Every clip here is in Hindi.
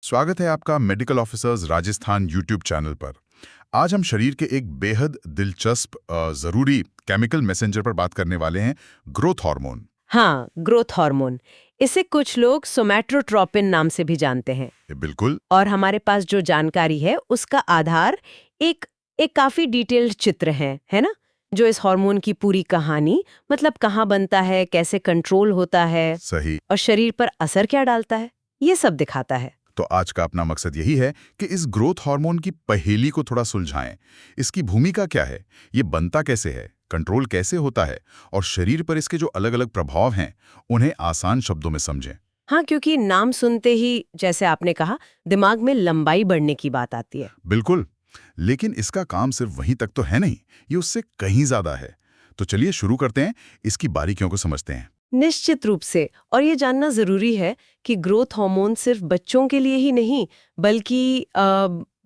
स्वागत है आपका medical officers Rajasthan YouTube channel पर। आज हम शरीर के एक बेहद दिलचस्प जरूरी केमिकल मैसेंजर पर बात करने वाले हैं, ग्रोथ हार्मोन। हाँ, ग्रोथ हार्मोन। इसे कुछ लोग सोमैटोट्रोपिन नाम से भी जानते हैं। बिल्कुल। और हमारे पास जो जानकारी है उसका आधार एक एक काफी डिटेल्ड चित्र है ना, जो इस हार्मोन की पूरी कहानी, मतलब कहाँ बनता है, कैसे कंट्रोल होता है, सही। और शरीर पर असर क्या डालता है, ये सब दिखाता है। तो आज का अपना मकसद यही है कि इस ग्रोथ हार्मोन की पहेली को थोड़ा सुलझाएं। इसकी भूमिका क्या है, ये बनता कैसे है, कंट्रोल कैसे होता है, और शरीर पर इसके जो अलग अलग प्रभाव हैं उन्हें आसान शब्दों में समझें। हाँ, क्योंकि नाम सुनते ही, जैसे आपने कहा, दिमाग में लंबाई बढ़ने की बात आती है। बिल्कुल, लेकिन इसका काम सिर्फ वहीं तक तो है नहीं, ये उससे कहीं ज्यादा है। तो चलिए शुरू करते हैं, इसकी बारीकियों को समझते हैं। निश्चित रूप से। और ये जानना जरूरी है कि ग्रोथ हार्मोन सिर्फ बच्चों के लिए ही नहीं, बल्कि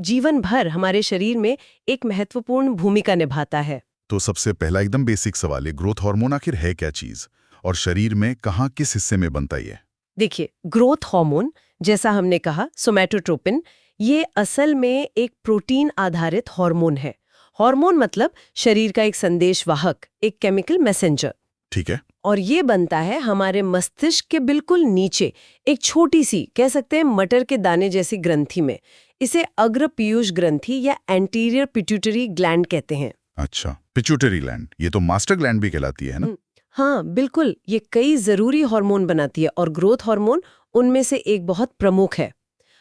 जीवन भर हमारे शरीर में एक महत्वपूर्ण भूमिका निभाता है। तो सबसे पहला एकदम बेसिक सवाल है, ग्रोथ हार्मोन आखिर है क्या चीज, और शरीर में कहाँ किस हिस्से में बनता है? देखिए, ग्रोथ हार्मोन, जैसा हमने कहा, सोमैटोट्रोपिन, ये असल में एक प्रोटीन आधारित हार्मोन है। हार्मोन मतलब शरीर का एक संदेशवाहक, एक केमिकल मैसेंजर। ठीक है। और ये बनता है हमारे मस्तिष्क के बिल्कुल नीचे, एक छोटी सी, कह सकते हैं मटर के दाने जैसी ग्रंथि में। इसे अग्र पीयूष ग्रंथि या एंटीरियर पिट्यूटरी ग्लैंड कहते हैं। अच्छा, पिट्यूटरी ग्लैंड, ये तो मास्टर ग्लैंड भी कहलाती है ना? हाँ बिल्कुल, ये कई जरूरी हार्मोन बनाती है और ग्रोथ हार्मोन उनमें से एक बहुत प्रमुख है।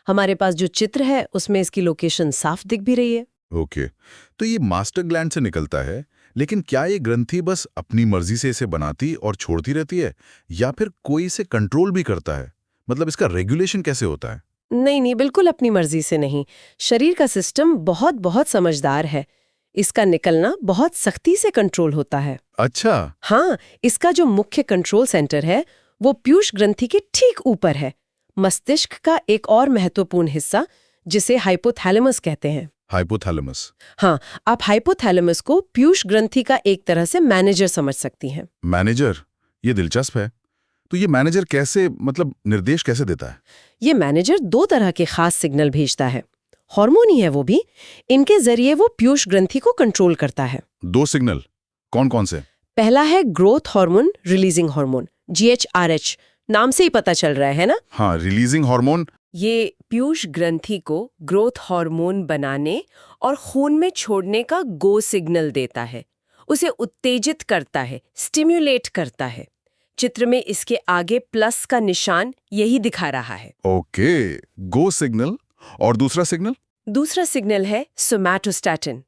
हमारे पास जो चित्र है उसमें इसकी लोकेशन साफ दिख भी रही है। ओके, तो ये मास्टर ग्लैंड से निकलता है, लेकिन क्या ये ग्रंथि बस अपनी मर्जी से इसे बनाती और छोड़ती रहती है, या फिर कोई इसे कंट्रोल भी करता है? मतलब इसका रेगुलेशन कैसे होता है? नहीं, बिल्कुल अपनी मर्जी से नहीं। शरीर का सिस्टम बहुत बहुत समझदार है। इसका निकलना बहुत सख्ती से कंट्रोल होता है। अच्छा। हाँ, इसका जो मुख्य कंट्रोल सेंटर है वो पीयूष ग्रंथि के ठीक ऊपर है, मस्तिष्क का एक और महत्वपूर्ण हिस्सा, जिसे हाइपोथैलेमस कहते हैं। हाइपोथैलेमस? हाँ, आप हाइपोथैलेमस को पीयूष ग्रंथि का एक तरह से मैनेजर समझ सकती हैं। मैनेजर? ये दिलचस्प है। तो ये मैनेजर कैसे, मतलब निर्देश कैसे देता है? ये मैनेजर दो तरह के खास सिग्नल भेजता है, हार्मोन ही है वो भी। इनके जरिए वो पीयूष ग्रंथि को कंट्रोल करता है। दो सिग्नल कौन कौन से? पहला है growth hormone releasing hormone, GHRH, नाम से ही पता चल रहा है ना। हाँ, रिलीजिंग हार्मोन। ये पीयूष ग्रंथि को ग्रोथ हार्मोन बनाने और खून में छोड़ने का गो सिग्नल देता है, उसे उत्तेजित करता है, स्टिम्युलेट करता है। चित्र में इसके आगे प्लस का निशान यही दिखा रहा है। ओके, गो सिग्नल। और दूसरा सिग्नल? दूसरा सिग्नल है सोमैटोस्टैटिन।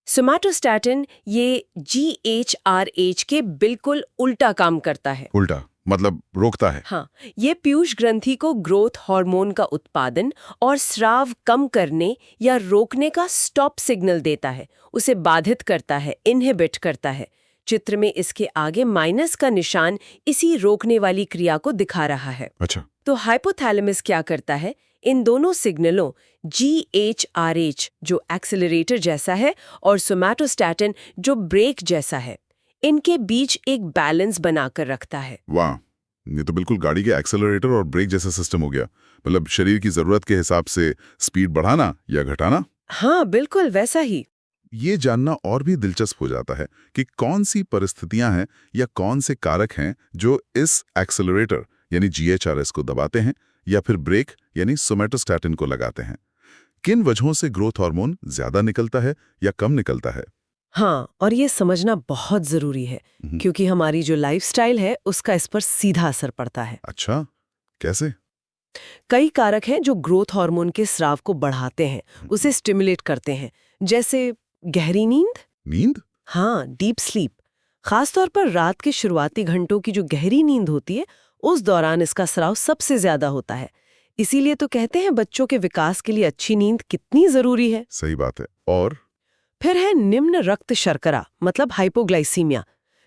सोमैटोस्टैटिन ये GHRH के बिल्कुल उल्टा काम करता है। उल्टा मतलब रोकता है? हाँ, ये पीयूष ग्रंथि को ग्रोथ हार्मोन का उत्पादन और स्राव कम करने या रोकने का स्टॉप सिग्नल देता है, उसे बाधित करता है, इनहिबिट करता है। चित्र में इसके आगे माइनस का निशान इसी रोकने वाली क्रिया को दिखा रहा है। अच्छा। तो हाइपोथैलेमस क्या करता है, इन दोनों सिग्नलों GHRH जो एक्सेलरेटर जैसा है और सोमैटोस्टैटिन जो ब्रेक जैसा है, इनके बीच एक बैलेंस बनाकर रखता है। वाह, ये तो बिल्कुल गाड़ी के एक्सेलरेटर और ब्रेक जैसा सिस्टम हो गया। मतलब शरीर की जरूरत के हिसाब से स्पीड बढ़ाना या घटाना। हाँ बिल्कुल वैसा ही। ये जानना और भी दिलचस्प हो जाता है कि कौन सी परिस्थितियां हैं या कौन से कारक हैं जो इस एक्सेलरेटर यानी GHRS को दबाते हैं या फिर ब्रेक यानी सोमैटोस्टैटिन को लगाते हैं। किन वजहों से ग्रोथ हार्मोन ज्यादा निकलता है या कम निकलता है? हाँ, और ये समझना बहुत जरूरी है, क्योंकि हमारी जो लाइफस्टाइल है उसका इस पर सीधा असर पड़ता है। अच्छा, कैसे? कई कारक हैं जो ग्रोथ हार्मोन के स्राव को बढ़ाते हैं, उसे स्टिमुलेट करते हैं, जैसे गहरी नींद। नींद? हाँ, डीप स्लीप। खासतौर पर रात के शुरुआती घंटों की जो गहरी नींद होती है, उस दौरान इसका स्राव सबसे ज्यादा होता है। इसीलिए तो कहते हैं बच्चों के विकास के लिए अच्छी नींद कितनी जरूरी है। सही बात है। और फिर है निम्न रक्त शर्करा, मतलब हाइपोग्लाइसीमिया।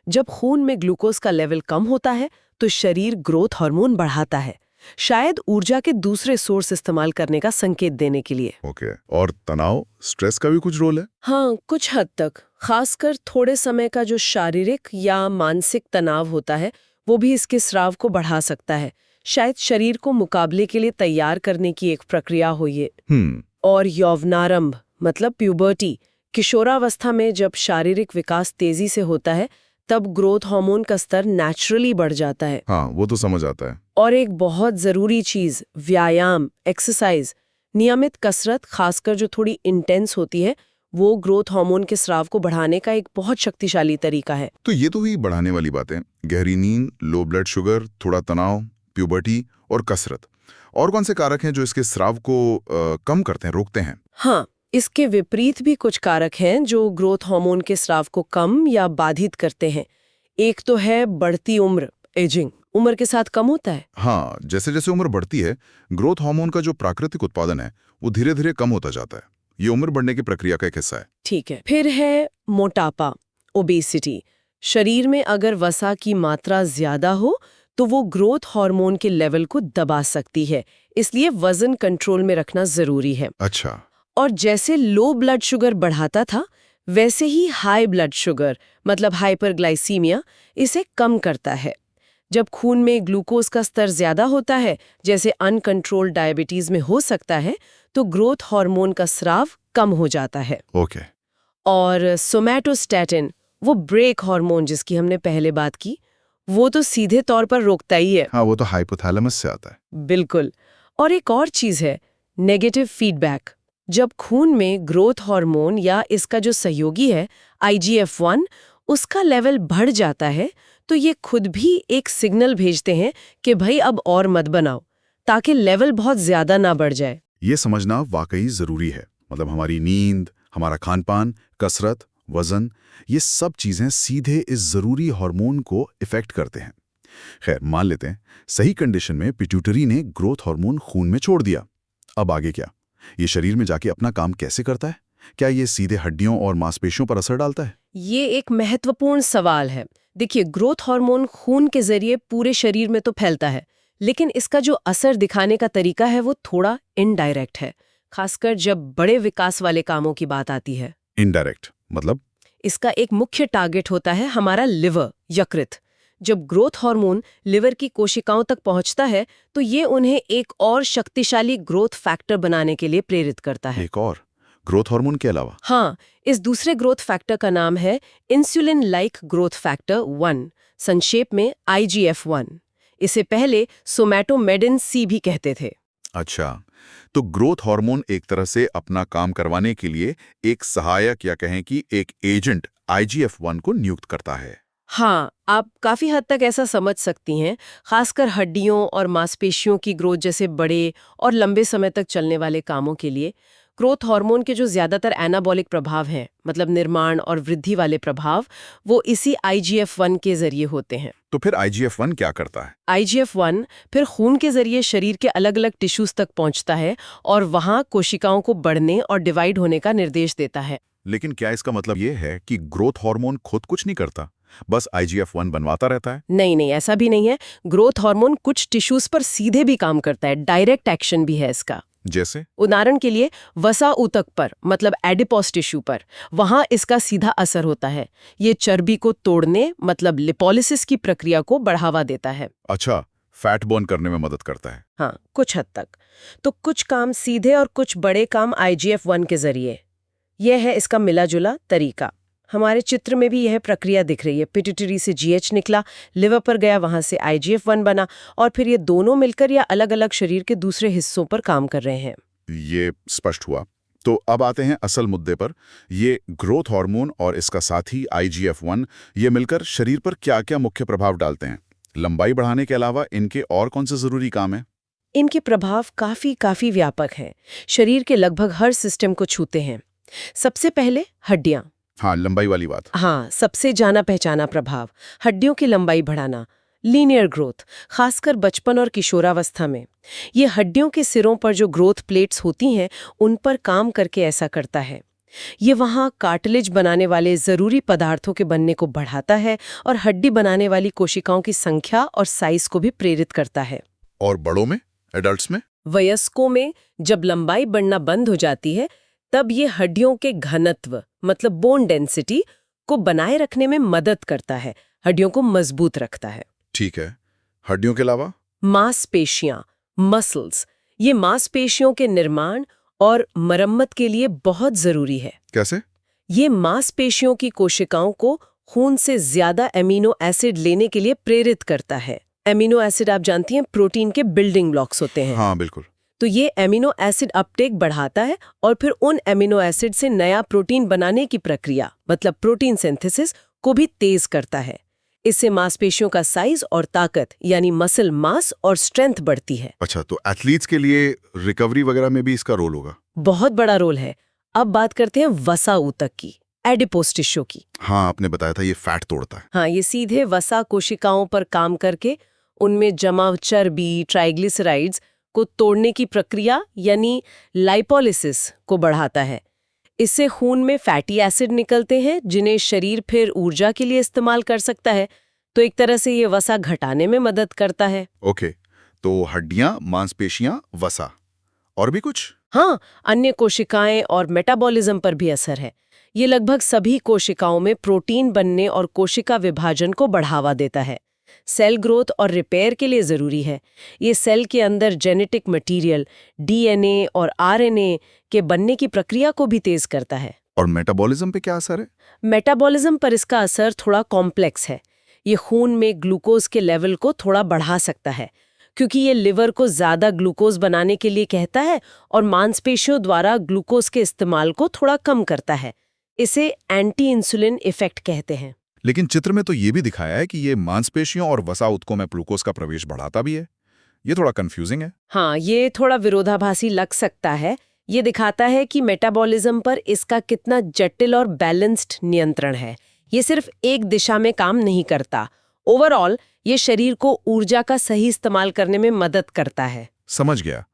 जब खून में ग्लूकोज का लेवल कम होता है तो शरीर ग्रोथ हार्मोन बढ़ाता है, शायद ऊर्जा के दूसरे सोर्स इस्तेमाल करने का संकेत देने के लिए। ओके। और तनाव, स्ट्रेस का भी कुछ रोल है? हाँ, कुछ हद तक। खासकर थोड़े समय का जो शारीरिक या मानसिक तनाव होता है वो भी इसके स्राव को बढ़ा सकता है। शायद शरीर को मुकाबले के लिए तैयार करने की एक प्रक्रिया हो ये। हम्म। और यौवनारंभ मतलब प्यूबर्टी, किशोरावस्था में जब शारीरिक विकास तेजी से होता है तब ग्रोथ हार्मोन का स्तर नेचुरली बढ़ जाता है। हाँ, वो तो समझ आता है। और एक बहुत जरूरी चीज, व्यायाम, एक्सरसाइज, नियमित कसरत, खासकर जो थोड़ी इंटेंस होती है, वो ग्रोथ हार्मोन के स्राव को बढ़ाने का एक बहुत शक्तिशाली तरीका है। तो ये तो हुई बढ़ाने वाली बातें। गहरी नींद, लो ब्लड शुगर, थोड़ा तनाव, प्यूबर्टी और कसरत। और कौन से कारक हैं जो इसके स्राव को कम करते हैं, रोकते हैं? हाँ, इसके विपरीत भी कुछ कारक हैं जो ग्रोथ हार्मोन के स्राव को कम या बाधित करते हैं। एक तो है बढ़ती उम्र, एजिंग। उम्र के साथ कम होता है। हाँ, जैसे जैसे उम्र बढ़ती है, ग्रोथ हार्मोन का जो प्राकृतिक उत्पादन है वो धीरे धीरे कम होता जाता है। ये उम्र बढ़ने की प्रक्रिया का एक हिस्सा है। ठीक है। फिर है मोटापा, ओबेसिटी। शरीर में अगर वसा की मात्रा ज्यादा हो तो वो ग्रोथ हार्मोन के लेवल को दबा सकती है, इसलिए वजन कंट्रोल में रखना जरूरी है। अच्छा। और जैसे लो ब्लड शुगर बढ़ाता था, वैसे ही हाई ब्लड शुगर मतलब हाइपरग्लाइसीमिया इसे कम करता है। जब खून में ग्लूकोज का स्तर ज्यादा होता है, जैसे अनकंट्रोल्ड डायबिटीज में हो सकता है, तो ग्रोथ हार्मोन का स्राव कम हो जाता है। ओके। और सोमैटोस्टैटिन, वो ब्रेक हार्मोन जिसकी हमने पहले बात की, वो तो सीधे तौर पर रोकता ही है। हाँ, वो तो हाइपोथैलेमस से आता है। बिल्कुल। और एक और चीज है, नेगेटिव फीडबैक। जब खून में ग्रोथ हार्मोन या इसका जो सहयोगी है IGF-1, उसका लेवल बढ़ जाता है, तो ये खुद भी एक सिग्नल भेजते हैं कि भाई अब और मत बनाओ, ताकि लेवल बहुत ज्यादा ना बढ़ जाए। ये समझना वाकई जरूरी है। मतलब हमारी नींद, हमारा खानपान, कसरत, वजन, ये सब चीजें सीधे इस जरूरी हार्मोन को इफेक्ट करते हैं। खैर, मान लेते हैं सही कंडीशन में पिट्यूटरी ने ग्रोथ हार्मोन खून में छोड़ दिया। अब आगे क्या? ये शरीर में जाके अपना काम कैसे करता है? क्या ये सीधे हड्डियों और मांसपेशियों पर असर डालता है? ये एक महत्वपूर्ण सवाल है। देखिए, ग्रोथ हार्मोन खून के जरिए पूरे शरीर में तो फैलता है, लेकिन इसका जो असर दिखाने का तरीका है वो थोड़ा इनडायरेक्ट है, खासकर जब बड़े विकास वाले कामों की बात आती है। इनडायरेक्ट मतलब? इसका एक मुख्य टारगेट होता है हमारा लिवर, यकृत। जब ग्रोथ हार्मोन लिवर की कोशिकाओं तक पहुंचता है, तो ये उन्हें एक और शक्तिशाली ग्रोथ फैक्टर बनाने के लिए प्रेरित करता है। एक और ग्रोथ हार्मोन के अलावा? हाँ, इस दूसरे ग्रोथ फैक्टर का नाम है इंसुलिन लाइक ग्रोथ फैक्टर 1, संक्षेप में IGF-1। इसे पहले सोमैटोमेडिन C भी कहते थे। अच्छा, तो ग्रोथ हार्मोन एक तरह से अपना काम करवाने के लिए एक सहायक या कहें कि एक एजेंट IGF-1 को नियुक्त करता है। हाँ, आप काफी हद तक ऐसा समझ सकती हैं, खासकर हड्डियों और मांसपेशियों की ग्रोथ जैसे बड़े और लंबे समय तक चलने वाले कामों के लिए। ग्रोथ हार्मोन के जो ज्यादातर एनाबॉलिक प्रभाव हैं, मतलब निर्माण और वृद्धि वाले प्रभाव, वो इसी IGF-1 के जरिए होते हैं। तो फिर IGF-1 क्या करता है? IGF-1 फिर खून के जरिए शरीर के अलग अलग टिश्यूज तक पहुंचता है और वहां कोशिकाओं को बढ़ने और डिवाइड होने का निर्देश देता है। लेकिन क्या इसका मतलब ये है कि ग्रोथ हार्मोन खुद कुछ नहीं करता, बस IGF-1 बनवाता रहता है? नहीं नहीं, ऐसा भी नहीं है। ग्रोथ हार्मोन कुछ टिश्यूज पर सीधे भी काम करता है, डायरेक्ट एक्शन भी है इसका। जैसे? उदाहरण के लिए वसा ऊतक पर, मतलब एडिपोस टिश्यू पर, वहां इसका सीधा असर होता है। ये चर्बी को तोड़ने, मतलब लिपोलिसिस की प्रक्रिया को बढ़ावा देता है। अच्छा, फैट बर्न करने में मदद करता है। हाँ, कुछ हद तक। तो कुछ काम सीधे और कुछ बड़े काम IGF-1 के जरिए। यह है इसका मिला जुला तरीका। हमारे चित्र में भी यह प्रक्रिया दिख रही है। पिट्यूटरी से GH निकला, लिवर पर गया, वहां से IGF-1 बना, और फिर ये दोनों मिलकर या अलग अलग शरीर के दूसरे हिस्सों पर काम कर रहे हैं। ये स्पष्ट हुआ। तो अब आते हैं असल मुद्दे पर। ये ग्रोथ हार्मोन और इसका साथी IGF-1, ये मिलकर शरीर पर क्या-क्या मुख्य प्रभाव डालते हैं? लंबाई बढ़ाने के अलावा इनके और कौन से जरूरी काम हैं? इनके प्रभाव काफी व्यापक हैं। शरीर के लगभग हर सिस्टम को छूते हैं। सबसे पहले हड्डियां। हाँ, लंबाई वाली बात। हाँ, सबसे जाना पहचाना प्रभाव, हड्डियों की लंबाई बढ़ाना, लीनियर ग्रोथ, खासकर बचपन और किशोरावस्था में। ये हड्डियों के सिरों पर जो ग्रोथ प्लेट्स होती हैं, उन पर काम करके ऐसा करता है। ये वहाँ कार्टिलेज बनाने वाले जरूरी पदार्थों के बनने को बढ़ाता है और हड्डी बनाने वाली कोशिकाओं की संख्या और साइज को भी प्रेरित करता है। और बड़ों में, एडल्ट्स में? वयस्कों में जब लंबाई बढ़ना बंद हो जाती है, तब ये हड्डियों के घनत्व, मतलब बोन डेंसिटी, को बनाए रखने में मदद करता है, हड्डियों को मजबूत रखता है। ठीक है। हड्डियों के अलावा? मांसपेशियां, मसल्स, ये मांसपेशियों के निर्माण और मरम्मत के लिए बहुत जरूरी है। कैसे? ये मांसपेशियों की कोशिकाओं को खून से ज्यादा एमिनो एसिड लेने के लिए प्रेरित करता है। एमिनो एसिड आप जानती हैं प्रोटीन के बिल्डिंग ब्लॉक्स होते हैं। हाँ, बिल्कुल। तो ये एमिनो एसिड अपटेक बढ़ाता है और फिर उन एमिनो एसिड से नया प्रोटीन बनाने की प्रक्रिया, मतलब प्रोटीन सिंथेसिस, को भी तेज करता है। इससे मांसपेशियों का साइज और ताकत यानी मसल मास और स्ट्रेंथ बढ़ती है। अच्छा, तो एथलीट्स के लिए रिकवरी वगैरह में भी इसका रोल होगा? बहुत बड़ा रोल है। अब बात करते हैं वसा ऊतक की, एडिपोस टिश्यू की। हाँ, आपने बताया था ये फैट तोड़ता है। हाँ, ये सीधे वसा कोशिकाओं पर काम करके उनमें जमा चर्बी, ट्राइग्लिसराइड्स को तोड़ने की प्रक्रिया यानी लाइपोलिसिस को बढ़ाता है। इससे खून में फैटी एसिड निकलते हैं जिन्हें शरीर फिर ऊर्जा के लिए इस्तेमाल कर सकता है। तो एक तरह से ये वसा घटाने में मदद करता है। ओके, तो हड्डियां, मांसपेशियां, वसा, और भी कुछ? हाँ, अन्य कोशिकाएं और मेटाबॉलिज्म पर भी असर है। ये लगभग सभी कोशिकाओं में प्रोटीन बनने और कोशिका विभाजन को बढ़ावा देता है। सेल ग्रोथ और रिपेयर के लिए जरूरी है। ये सेल के अंदर जेनेटिक मटेरियल, डीएनए और आरएनए के बनने की प्रक्रिया को भी तेज करता है। और मेटाबॉलिज्म पे क्या असर है? मेटाबॉलिज्म पर इसका असर थोड़ा कॉम्प्लेक्स है। ये खून में ग्लूकोज के लेवल को थोड़ा बढ़ा सकता है, क्योंकि ये लिवर को ज्यादा ग्लूकोज बनाने के लिए कहता है और मांसपेशियों द्वारा ग्लूकोज के इस्तेमाल को थोड़ा कम करता है। इसे एंटी इंसुलिन इफेक्ट कहते हैं। लेकिन चित्र में तो ये भी दिखाया है कि ये मांसपेशियों और वसा ऊतकों में ग्लूकोज का प्रवेश बढ़ाता भी है। ये थोड़ा कंफ्यूजिंग है। हाँ, ये थोड़ा विरोधाभासी लग सकता है। ये दिखाता है कि मेटाबॉलिज्म पर इसका कितना जटिल और बैलेंस्ड नियंत्रण है। ये सिर्फ एक दिशा में काम नहीं करता। ओवरऑल ये शरीर को ऊर्जा का सही इस्तेमाल करने में मदद करता है। समझ गया।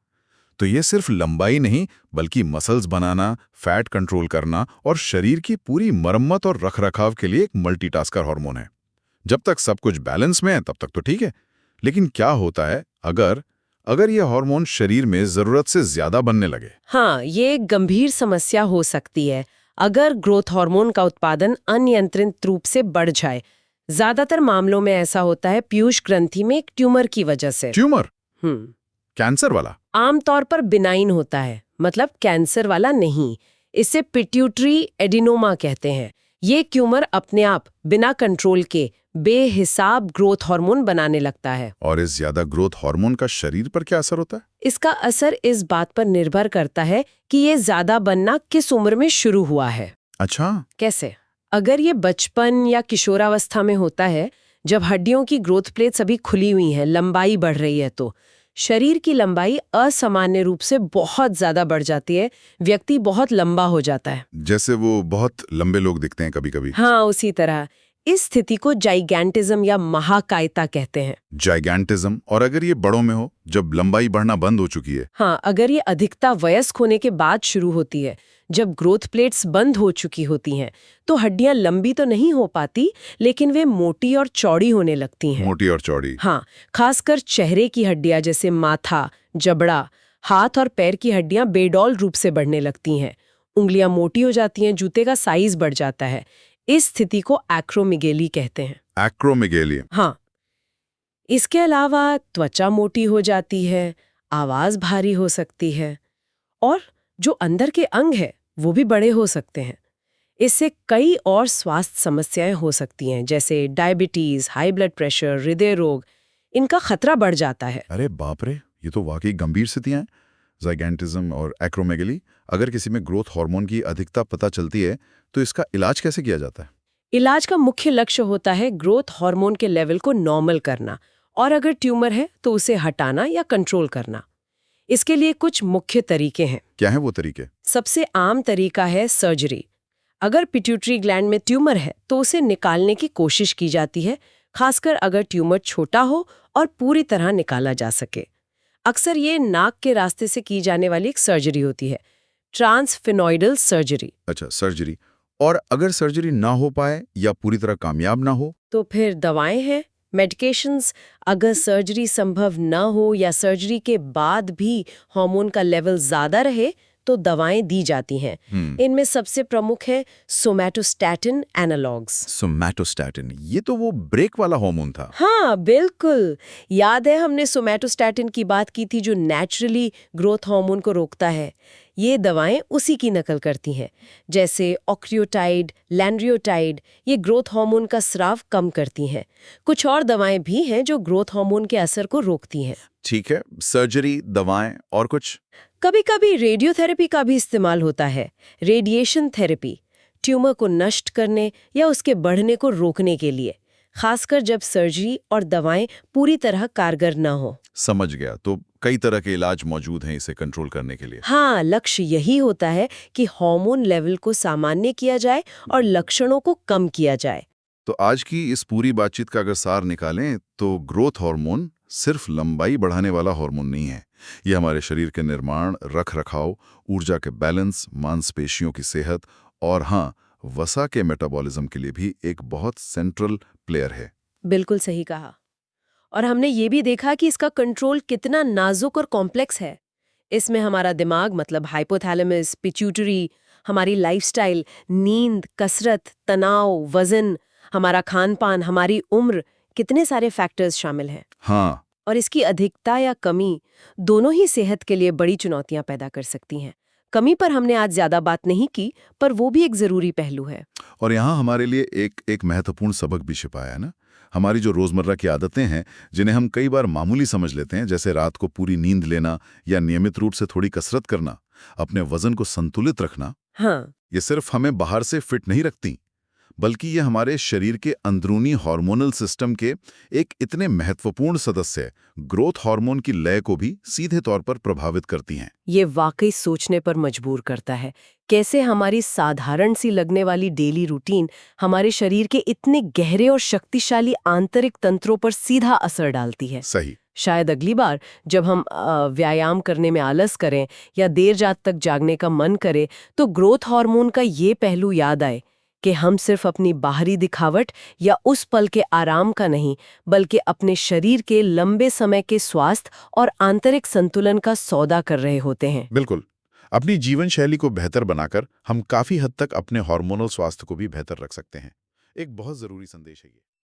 तो ये सिर्फ लंबाई नहीं, बल्कि मसल्स बनाना, फैट कंट्रोल करना और शरीर की पूरी मरम्मत और रखरखाव के लिए एक मल्टीटास्कर हार्मोन है। जब तक सब कुछ बैलेंस में है तब तक तो ठीक है। लेकिन क्या होता है अगर ये हार्मोन शरीर में जरूरत से ज्यादा बनने लगे? हाँ, ये एक गंभीर समस्या हो सकती है अगर ग्रोथ हार्मोन का उत्पादन अनियंत्रित रूप से बढ़ जाए। ज्यादातर मामलों में ऐसा होता है पीयूष ग्रंथि में एक ट्यूमर की वजह से। ट्यूमर? कैंसर वाला? आमतौर पर बिनाइन होता है, मतलब कैंसर वाला नहीं। इसे पिट्यूटरी एडिनोमा कहते हैं। ये ट्यूमर अपने आप बिना कंट्रोल के बेहिसाब ग्रोथ हार्मोन बनाने लगता है। और इस ज्यादा ग्रोथ हार्मोन का शरीर पर क्या असर होता है? इसका असर इस बात पर निर्भर करता है कि ये ज्यादा बनना किस उम्र में शुरू हुआ है। अच्छा, कैसे? अगर ये बचपन या किशोरावस्था में होता है, जब हड्डियों की ग्रोथ प्लेट्स अभी खुली हुई हैं, लंबाई बढ़ रही है, तो शरीर की लंबाई असामान्य रूप से बहुत ज्यादा बढ़ जाती है। व्यक्ति बहुत लंबा हो जाता है। जैसे वो बहुत लंबे लोग दिखते हैं कभी-कभी। हाँ, उसी तरह। इस स्थिति को जाइगैंटिज्म या महाकायता कहते हैं। जाइगैंटिज्म? और अगर ये बड़ों में हो, जब लंबाई बढ़ना बंद हो चुकी है? हाँ, अगर ये अधिकता वयस्क होने के बाद शुरू होती है, जब ग्रोथ प्लेट्स बंद हो चुकी होती हैं, तो हड्डियां लंबी तो नहीं हो पाती, लेकिन वे मोटी और चौड़ी होने लगती हैं। मोटी और चौड़ी? हाँ, खासकर चेहरे की हड्डियां जैसे माथा, जबड़ा, हाथ और पैर की हड्डियां बेडौल रूप से बढ़ने लगती हैं। उंगलियां मोटी हो जाती हैं, जूते का साइज बढ़ जाता है। इस स्थिति को एक्रोमेगेली कहते हैं। एक्रोमेगेली? हाँ। इसके अलावा त्वचा मोटी हो जाती है, आवाज भारी हो सकती है और जो अंदर के अंग है वो भी बड़े हो सकते हैं। इससे कई और स्वास्थ्य समस्याएं हो सकती हैं, जैसे डायबिटीज, हाई ब्लड प्रेशर, हृदय रोग। इनका खतरा बढ़ जाता है। अरे बाप रे, ये तो वाकई गंभीर स्थितियां हैं। जाइगैंटिज्म और एक्रोमेगेली। अगर किसी में ग्रोथ हार्मोन की अधिकता पता चलती है तो इसका इलाज कैसे किया जाता है? इलाज का मुख्य लक्ष्य होता है ग्रोथ हार्मोन के लेवल को नॉर्मल करना और अगर ट्यूमर है तो उसे हटाना या कंट्रोल करना। इसके लिए कुछ मुख्य तरीके हैं। क्या है वो तरीके? सबसे आम तरीका है सर्जरी। अगर पिट्यूटरी ग्लैंड में ट्यूमर है तो उसे निकालने की कोशिश की जाती है, खासकर अगर ट्यूमर छोटा हो और पूरी तरह निकाला जा सके। अक्सर ये नाक के रास्ते से की जाने वाली एक सर्जरी होती है, ट्रांसफिनॉइडल सर्जरी। अच्छा, सर्जरी। और अगर सर्जरी ना हो पाए या पूरी तरह कामयाब ना हो? तो फिर दवाएं हैं, मेडिकेशंस। अगर सर्जरी संभव ना हो या सर्जरी के बाद भी हार्मोन का लेवल ज्यादा रहे तो दवाएं दी जाती हैं। इनमें सबसे प्रमुख है सोमैटोस्टैटिन एनालॉग्स। सोमैटोस्टैटिन, ये तो वो ब्रेक वाला हार्मोन था। हाँ बिल्कुल, याद है हमने सोमैटोस्टैटिन की बात की थी जो नेचुरली ग्रोथ हार्मोन को रोकता है। ये दवाएं उसी की नकल करती हैं, जैसे ऑक्रियोटाइड, लैंड्रियोटाइड, ये ग्रोथ हार्मोन का स्राव कम करती हैं। कुछ और दवाएं भी हैं जो ग्रोथ हार्मोन के असर को रोकती हैं। ठीक है, सर्जरी, दवाएं और कुछ? कभी कभी रेडियोथेरेपी का भी इस्तेमाल होता है। रेडिएशन थेरेपी, ट्यूमर को नष्ट करने या उसके बढ़ने को रोकने के लिए, खासकर जब सर्जरी और दवाएं पूरी तरह कारगर न हो। समझ गया। तो कई तरह के इलाज मौजूद हैं इसे कंट्रोल करने के लिए। हाँ, लक्ष्य यही होता है कि हार्मोन लेवल को सामान्य किया जाए और लक्षणों को कम किया जाए। तो आज की इस पूरी बातचीत का अगर सार निकालें तो ग्रोथ हार्मोन सिर्फ लंबाई बढ़ाने वाला हार्मोन नहीं है। ये हमारे शरीर के निर्माण, रख रखाव, ऊर्जा के बैलेंस, मांसपेशियों की सेहत और हाँ, वसा के मेटाबॉलिज्म के लिए भी एक बहुत सेंट्रल प्लेयर है। बिल्कुल सही कहा। और हमने ये भी देखा कि इसका कंट्रोल कितना नाजुक और कॉम्प्लेक्स है। इसमें हमारा दिमाग मतलब हाइपोथैलेमस, पिट्यूटरी, हमारी लाइफस्टाइल, नींद, कसरत, तनाव, वजन, हमारा खान-पान, हमारी उम्र, कितने सारे फैक्टर्स शामिल हैं। हाँ, और इसकी अधिकता या कमी दोनों ही सेहत के लिए बड़ी चुनौतियां पैदा कर सकती हैं। कमी पर हमने आज ज्यादा बात नहीं की, पर वो भी एक जरूरी पहलू है। और यहाँ हमारे लिए एक महत्वपूर्ण सबक भी छिपाया है ना। हमारी जो रोजमर्रा की आदतें हैं, जिन्हें हम कई बार मामूली समझ लेते हैं, जैसे रात को पूरी नींद लेना या नियमित रूप से थोड़ी कसरत करना, अपने वजन को संतुलित रखना, हाँ, ये सिर्फ हमें बाहर से फिट नहीं रखती, बल्कि ये हमारे शरीर के अंदरूनी हार्मोनल सिस्टम के एक इतने महत्वपूर्ण सदस्य ग्रोथ हार्मोन की लय को भी सीधे तौर पर प्रभावित करती हैं। ये वाकई सोचने पर मजबूर करता है, कैसे हमारी साधारण सी लगने वाली डेली रूटीन हमारे शरीर के इतने गहरे और शक्तिशाली आंतरिक तंत्रों पर सीधा असर डालती है। सही। शायद अगली बार जब हम व्यायाम करने में आलस करें या देर रात तक जागने का मन करे, तो ग्रोथ हार्मोन का ये पहलू याद आए कि हम सिर्फ अपनी बाहरी दिखावट या उस पल के आराम का नहीं, बल्कि अपने शरीर के लंबे समय के स्वास्थ्य और आंतरिक संतुलन का सौदा कर रहे होते हैं। बिल्कुल। अपनी जीवन शैली को बेहतर बनाकर हम काफी हद तक अपने हार्मोनल स्वास्थ्य को भी बेहतर रख सकते हैं। एक बहुत जरूरी संदेश है ये।